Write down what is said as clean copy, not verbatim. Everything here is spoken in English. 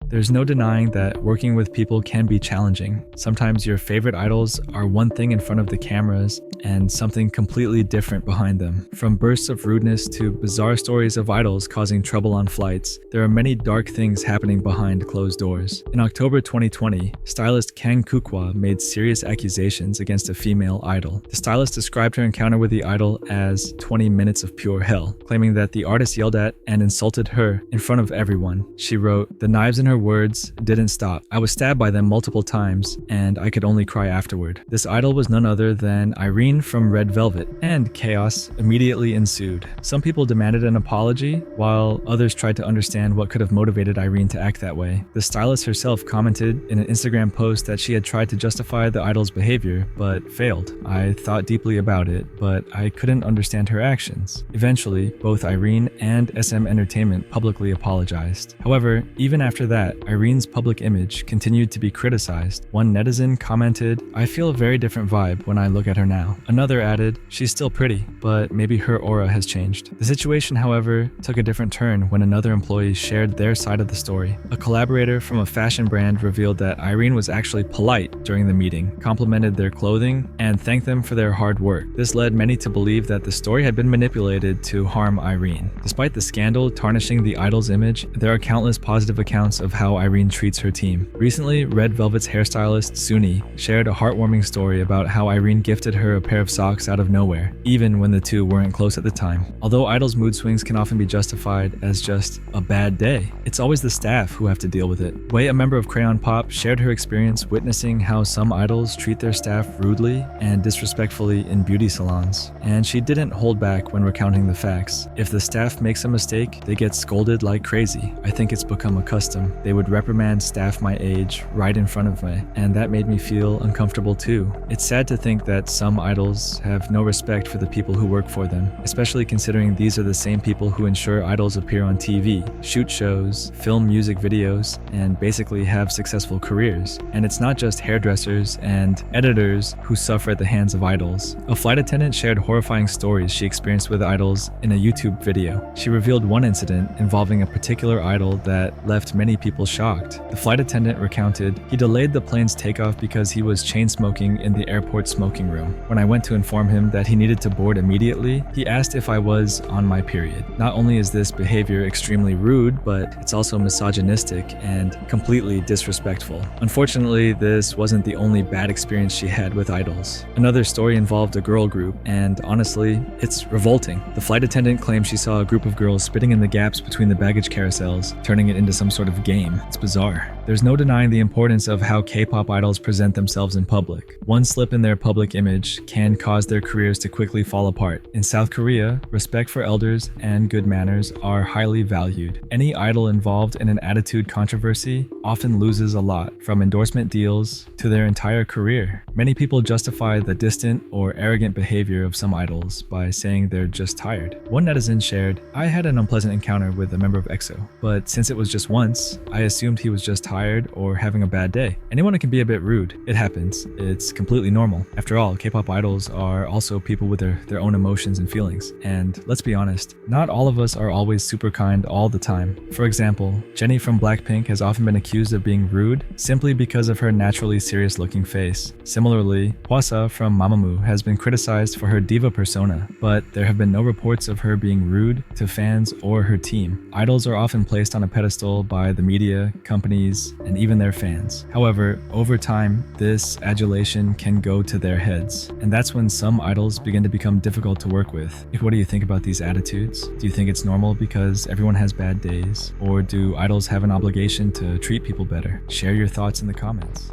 There's no denying that working with people can be challenging. Sometimes your favorite idols are one thing in front of the cameras and something completely different behind them. From bursts of rudeness to bizarre stories of idols causing trouble on flights, there are many dark things happening behind closed doors. In October 2020, stylist Kang Kukwa made serious accusations against a female idol. The stylist described her encounter with the idol as 20 minutes of pure hell, claiming that the artist yelled at and insulted her in front of everyone. She wrote, "The knives in her words didn't stop. I was stabbed by them multiple times, and I could only cry afterward." This idol was none other than Irene from Red Velvet, and chaos immediately ensued. Some people demanded an apology, while others tried to understand what could have motivated Irene to act that way. The stylist herself commented in an Instagram post that she had tried to justify the idol's behavior, but failed. "I thought deeply about it, but I couldn't understand her actions." Eventually, both Irene and SM Entertainment publicly apologized. However, even after that, Irene's public image continued to be criticized. One netizen commented, "I feel a very different vibe when I look at her now." Another added, "She's still pretty, but maybe her aura has changed." The situation, however, took a different turn when another employee shared their side of the story. A collaborator from a fashion brand revealed that Irene was actually polite during the meeting, complimented their clothing, and thanked them for their hard work. This led many to believe that the story had been manipulated to harm Irene. Despite the scandal tarnishing the idol's image, there are countless positive accounts of how Irene treats her team. Recently, Red Velvet's hairstylist Suni shared a heartwarming story about how Irene gifted her a pair of socks out of nowhere, even when the two weren't close at the time. Although idols' mood swings can often be justified as just a bad day, it's always the staff who have to deal with it. Wei, a member of Crayon Pop, shared her experience witnessing how some idols treat their staff rudely and disrespectfully in beauty salons, and she didn't hold back when recounting the facts. "If the staff makes a mistake, they get scolded like crazy. I think it's become a custom. They would reprimand staff my age right in front of me, and that made me feel uncomfortable too." It's sad to think that some idols have no respect for the people who work for them, especially considering these are the same people who ensure idols appear on TV, shoot shows, film music videos, and basically have successful careers. And it's not just hairdressers and editors who suffer at the hands of idols. A flight attendant shared horrifying stories she experienced with idols in a YouTube video. She revealed one incident involving a particular idol that left many people shocked. The flight attendant recounted, "He delayed the plane's takeoff because he was chain smoking in the airport smoking room. When I went to inform him that he needed to board immediately, he asked if I was on my period." Not only is this behavior extremely rude, but it's also misogynistic and completely disrespectful. Unfortunately, this wasn't the only bad experience she had with idols. Another story involved a girl group, and honestly, it's revolting. The flight attendant claimed she saw a group of girls spitting in the gaps between the baggage carousels, turning it into some sort of game. It's bizarre. There's no denying the importance of how K-pop idols present themselves in public. One slip in their public image can cause their careers to quickly fall apart. In South Korea, respect for elders and good manners are highly valued. Any idol involved in an attitude controversy often loses a lot, from endorsement deals to their entire career. Many people justify the distant or arrogant behavior of some idols by saying they're just tired. One netizen shared, "I had an unpleasant encounter with a member of EXO, but since it was just once, I assumed he was just tired or having a bad day. Anyone can be a bit rude. It happens. It's completely normal. After all, K-pop idols are also people with their own emotions and feelings. And let's be honest, not all of us are always super kind all the time. For example, Jennie from Blackpink has often been accused of being rude simply because of her naturally serious-looking face. Similarly, Hwasa from Mamamoo has been criticized for her diva persona, but there have been no reports of her being rude to fans or her team. Idols are often placed on a pedestal by the media, companies, and even their fans. However, over time, this adulation can go to their heads, and that's when some idols begin to become difficult to work with. What do you think about these attitudes? Do you think it's normal because everyone has bad days? Or do idols have an obligation to treat people better? Share your thoughts in the comments.